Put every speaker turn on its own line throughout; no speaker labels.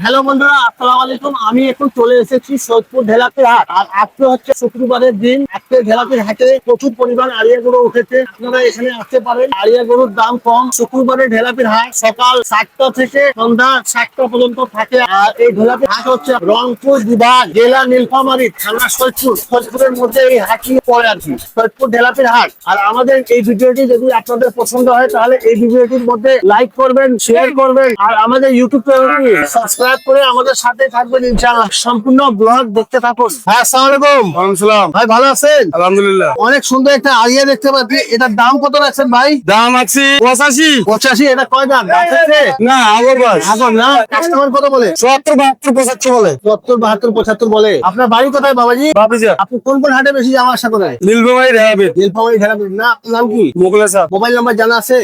Hello বন্ধুরা, আসসালামু আলাইকুম। আমি এখন চলে এসেছি সৈয়দপুর ঢেলাপির হাট। আর আজকে হচ্ছে শুক্রবারের দিন। আজকে ঢেলাপির হাটে প্রচুর পরিমাণ আড়িয়া গরু উঠেছে। আপনারা এখানে আসতে পারেন। আড়িয়া গরুর দাম কম। শুক্রবারের ঢেলাপির হাট সকাল 7টা থেকে সন্ধ্যা 7টা পর্যন্ত থাকে। আর এই ঢেলাপির হাট হচ্ছে রংপুর বিভাগ, জেলা নীলফামারী, থানা সৈয়দপুর। সৈয়দপুরের মধ্যে এই হাটটি পড়ে আর কি, সৈয়দপুর ঢেলাপির হাট। আর আমাদের এই ভিডিওটি যদি আপনাদের পছন্দ হয় তাহলে এই ভিডিওটির মধ্যে লাইক করবেন, শেয়ার করবেন, আর আমাদের ইউটিউব চ্যানেলটি সাবস্ক্রাইব করে আমাদের সাথে থাকবেন ইনশাআল্লাহ। সম্পূর্ণ ব্লগ দেখতে থাকুন। হ্যাঁ, আসসালামু আলাইকুম।
ওয়ালাইকুম সালাম।
ভাই ভালো আছেন?
আলহামদুলিল্লাহ।
অনেক সুন্দর একটা আড়িয়া দেখতে পাচ্ছি। এটার দাম কত রাখছেন ভাই?
দাম আছে 85।
85। এটা কয় দাম আছে?
না, আগর বাস।
এখন না, কাস্টমার কত বলে?
70, 72, 75 বলে।
70, 72, 75 বলে। আপনার বাড়ি কোথায় বাবাজি?
বাপিজা।
আপনি কোন কোন হাটে বেশি যাওয়া আসা করেন?
নীলফামারী ঢাবে।
নীলফামারী ঢেলাপি না। আপনার নাম কি?
মোগলা সাহেব।
মোবাইল নাম্বার জানা আছে?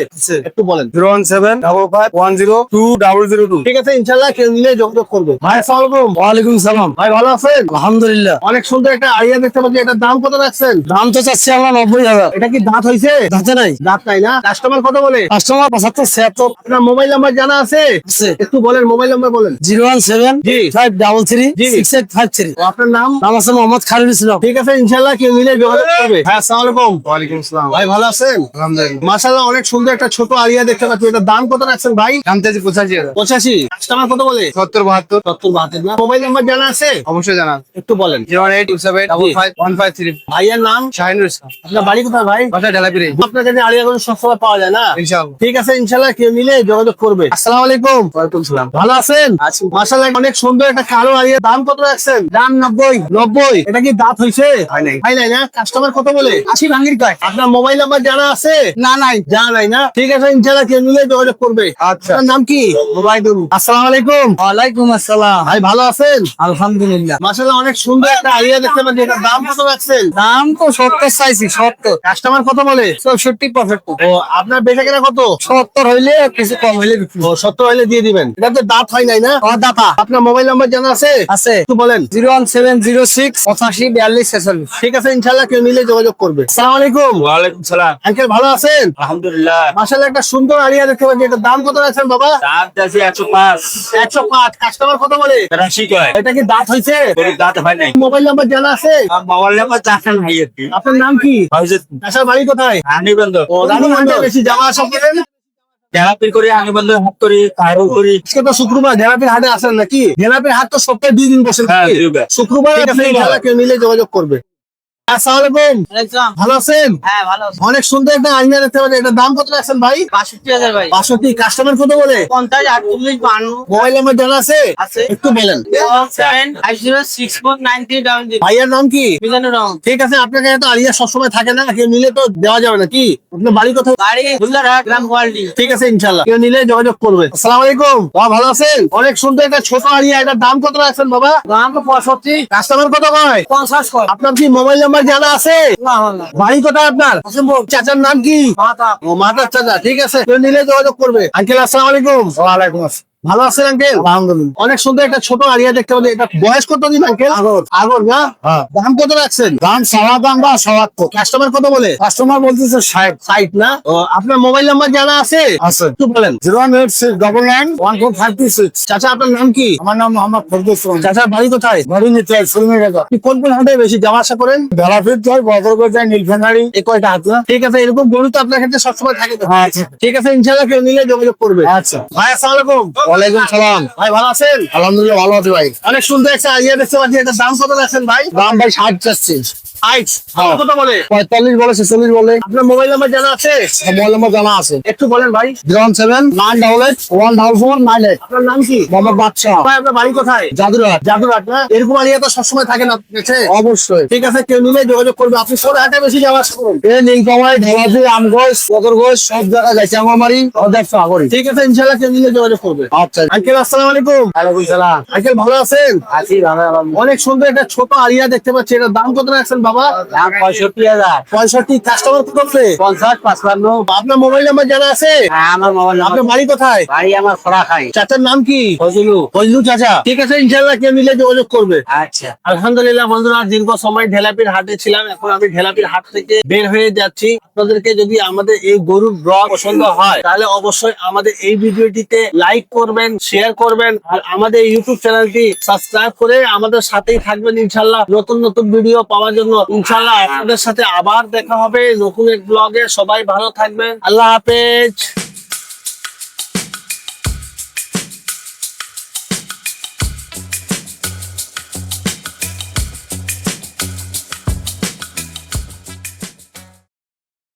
একটু বলেন।
01755102002।
ঠিক আছে, ইনশাআল্লাহ কেউ নিলে যোগাযোগ করবে। ভাই আসসালামু আলাইকুম।
ওয়ালাইকুম সালাম।
ভাই ভালো আছেন?
আলহামদুলিল্লাহ।
অনেক সুন্দর একটা আড়িয়া দেখতে পাচ্ছি। এটার দাম কত রাখছেন?
দাম তো চাচ্ছি আমরা 90,000।
এটা কি দাঁত হইছে?
দাঁতে নাই।
দাঁত নাই না। কাস্টমার কত বলে?
কাস্টমার 75, 76
আপনার মোবাইল নাম্বার জানা আছে?
আছে।
একটু বলেন, মোবাইল নাম্বার বলেন।
0175333
জি।
6853।
ও, আপনার নাম?
নাম আছে মোহাম্মদ খালিদ ইসলাম।
ঠিক আছে, ইনশাআল্লাহ কেউ নিলে যোগাযোগ করবে। হ্যাঁ, আসসালামু আলাইকুম।
ওয়ালাইকুম সালাম।
ভাই ভালো আছেন?
আলহামদুলিল্লাহ।
মাশাআল্লাহ, অনেক সুন্দর একটা ছোট আড়িয়া দেখতে পাচ্ছি। এটার দাম কত রাখছেন ভাই?
দাম চাচ্ছি 85,000।
85। কাস্টমার কত বলে?
70, 72।
70, 72 না। মোবাইল নাম্বার জানা আছে?
অবশ্যই জানান।
একটু বলেন।
082755153।
ভাইয়ের নাম?
শাহিনুর ইসলাম।
আপনার বাড়ি কোথায় ভাই?
বাসা ঢালাপিরে।
আপনার কাছে আড়িয়া গরু সবসময় পাওয়া যায় না?
ইনশাআল্লাহ।
ঠিক আছে, ইনশাআল্লাহ কেউ নিলে যোগাযোগ করবে। আসসালামু আলাইকুম।
ওয়ালাইকুম সালাম।
ভালো আছেন? মাশাআল্লাহ, অনেক সুন্দর একটা কালো আড়িয়া। দাম কত রাখছেন?
দাম 90।
90। এটা কি দাঁত হইছে?
হয় নাই।
হয় নাই না। কাস্টমার কত বলে?
80 ভাঙির কয়।
আপনার মোবাইল নাম্বার জানা আছে?
না নাই।
জানা নাই না। ঠিক আছে, ইনশাআল্লাহ কেউ নিলে যোগাযোগ করবে।
আচ্ছা।
আপনার নাম কি?
ওবাইদুল।
আসসালামু আলাইকুম।
ওয়ালাইকুম আসসালাম।
ভাই ভালো আছেন?
আলহামদুলিল্লাহ।
মাশাআল্লাহ, অনেক সুন্দর একটা আড়িয়া দেখতে পাচ্ছি। এটার দাম কত রাখছেন?
দাম তো 70 চাইছি, 70।
কাস্টমার কত বলে?
64%।
ও, আপনার বেচাকেনা কত?
70 হইলে কিছু কম হইলে বিক্রি।
ও, 70 হলে দিয়ে দিবেন। এটা তো দাঁত হয় নাই না।
ও দাতা
আপনার মোবাইল নাম্বার জানা আছে?
আছে।
একটু বলেন।
01706 85 42 46।
ঠিক আছে, ইনশাআল্লাহ কেউ নিলে যোগাযোগ করবে। আসসালামু আলাইকুম।
ওয়ালাইকুম সালাম।
আঙ্কেল ভালো আছেন?
আলহামদুলিল্লাহ।
মাশাআল্লাহ, একটা সুন্দর আড়িয়া দেখতে পাচ্ছি। এটার দাম কত রাখছেন বাবা?
দাম চাইছি 105।
105। কাস্টমার কত বলে?
83 কয়।
এটা কি দাঁত হয়েছে?
গরিব দাঁত হয় নাই।
মোবাইল নাম্বার জানা আছে?
মোবাইল নাম্বার চাচ্ছেন নাই আর কি।
আপনার নাম কি?
হয়তো
আসার বাড়ি কোথায়?
আনিবন্ধ।
ও, রানীগঞ্জে বেশি যাওয়া আসা করেন?
ঢালাপির করি, আনিবন্ধ হাত করি, কায়রো করি।
আজকে তো শুক্রবার, ঢেলাপির হাটে আসেন নাকি? ঢেলাপির হাট তো সপ্তাহে 2 দিন বসে
হ্যাঁ,
নাকি?
দুইবার।
শুক্রবার। ঠিক আছে, ইনশাআল্লাহ কেউ নিলে যোগাযোগ করবে। আসসালামু আলাইকুম। ভালো আছেন?
হ্যাঁ ভালো আছি।
অনেক সুন্দর একটা আইনা দেখতে পাচ্ছি। এটার দাম কত রাখছেন ভাই?
65,000 ভাই।
65। কাস্টমার কত বলে?
50, 48, 52
মোবাইল নাম্বার জানা আছে?
আছে।
একটু বলেন।
07506493000।
ভাইয়ার নাম কি?
মিজানুর রহমান।
ঠিক আছে, আপনার কাছে তো আলিয়া সবসময় থাকে না, কেউ নিলে তো দেওয়া যাবে না কি? আপনার বাড়ি কোথায়?
বাড়ি ফুলদারহাট, গ্রাম কোয়ালিটি।
ঠিক আছে, ইনশাআল্লাহ কেউ নিলে যোগাযোগ করবে। আসসালামু আলাইকুম। বাবা ভালো আছেন? অনেক সুন্দর একটা ছোট আলিয়া। এটার দাম কত রাখছেন বাবা?
দাম তো 65,
কাস্টমার কত কয়?
50 কয়।
আপনার কি মোবাইল নাম্বার জানা আছে?
না না।
বাড়ি কোথায় আপনার?
অসম্ভব।
চাচার নাম কি?
মাথা।
ও, মাতার চাচা। ঠিক আছে, কেউ নিলে যোগাযোগ করবে। আঙ্কেল আসসালামু আলাইকুম।
ওয়ালাইকুম আসসালাম।
ভালো আছেন আঙ্কেল?
আলহামদুলিল্লাহ।
অনেক সুন্দর একটা ছোট আরিয়া দেখতে পাচ্ছি। এটা বয়স কত দিন আঙ্কেল? আগর না।
হ্যাঁ।
দাম কত রাখছেন?
দাম 7 দাম বা 77।
কাস্টমার কত বলে?
কাস্টমার বলতেছে 60।
60 না। ও, আপনার মোবাইল নাম্বার জানা আছে?
আছে।
একটু বলেন।
086991456।
চাচা আপনার নাম কি?
আমার নাম মোহাম্মদ ফরদৌস রহমান।
চাচার বাড়ি কোথায়?
বাড়ি নিতে সুলমি বাজার।
আপনি কোন কোন হাটে বেশি যাওয়া আসা করেন?
ঢালাপির যায়, বদরগঞ্জ যায়, নীলফামারী।
এই কয়টা হাট না? ঠিক আছে, এরকম গরু তো আপনার কাছে সবসময় থাকে তো?
আচ্ছা।
ঠিক আছে, ইনশাআল্লাহ কেউ নিলে যোগাযোগ করবে।
আচ্ছা।
ভাই আসসালামু আলাইকুম।
ওয়ালাইকুম সালাম।
ভাই ভালো আছেন?
আলহামদুলিল্লাহ ভালো আছি ভাই।
অনেক সুন্দর একটা আরিয়া দেখতে পাচ্ছি। এটার দাম কত রাখছেন ভাই?
দাম ভাই 60 চাচ্ছি।
60।
হ্যাঁ।
কত বলে?
45 বলে, 46 বলে।
আপনার মোবাইল নাম্বার জানা আছে?
মোবাইল নম্বর জানা আছে।
একটু বলেন ভাই।
07988144498।
আপনার নাম কি?
মোহাম্মদ বাদশাহ।
ভাই আপনার বাড়ি কোথায়?
জাদুরহাট।
জাদুঘাট না। এরকম আরিয়া তো সবসময় থাকে না আপনার কাছে?
অবশ্যই।
ঠিক আছে, কেউ নিলে যোগাযোগ করবে। আপনি কোন হাটে বেশি যাওয়া আসা করেন?
এই নীলফামারী, ঢালাপি, আমগঞ্জ, বদরগঞ্জ সব জায়গায় যাইছে আমারই। অর্ধেকশো আগরি।
ঠিক আছে, ইনশাআল্লাহ কেউ নিলে যোগাযোগ করবে।
আচ্ছা।
আঙ্কেল আসসালামু আলাইকুম।
ওয়ালাইকুম সালাম।
আঙ্কেল ভালো আছেন?
আছি ভালো।
অনেক সুন্দর একটা ছোট আরিয়া দেখতে পাচ্ছি। এটার দাম কত রাখছেন বাবা?
দাম 65,000।
65 কাস্টমার কত আছে?
50, 55।
আপনার মোবাইল নাম্বার জানা আছে?
হ্যাঁ, আমার মোবাইল নাম্বার।
আপনার বাড়ি কোথায়?
বাড়ি আমার খোলা খাই।
চাচার নাম কি?
ফজলু।
ফজলু চাচা। ঠিক আছে, ইনশাআল্লাহ কেউ নিলে যোগাযোগ করবে।
আচ্ছা।
আলহামদুলিল্লাহ বন্ধুরা, দীর্ঘ সময় ঢেলাপির হাটে ছিলাম, এখন আমি ঢেলাপির হাট থেকে বের হয়ে যাচ্ছি। আপনাদেরকে যদি আমাদের এই গরুর ব্লগ পছন্দ হয় তাহলে অবশ্যই আমাদের এই ভিডিওটিতে লাইক করবেন, শেয়ার করবেন, আর আমাদের ইউটিউব চ্যানেলটি সাবস্ক্রাইব করে আমাদের সাথেই থাকবেন ইনশাল্লাহ। নতুন নতুন ভিডিও পাওয়ার জন্য ইনশাল্লাহ আপনাদের সাথে আবার দেখা হবে নতুন এক ব্লগে। সবাই ভালো থাকবেন, আল্লাহ হাফেজ।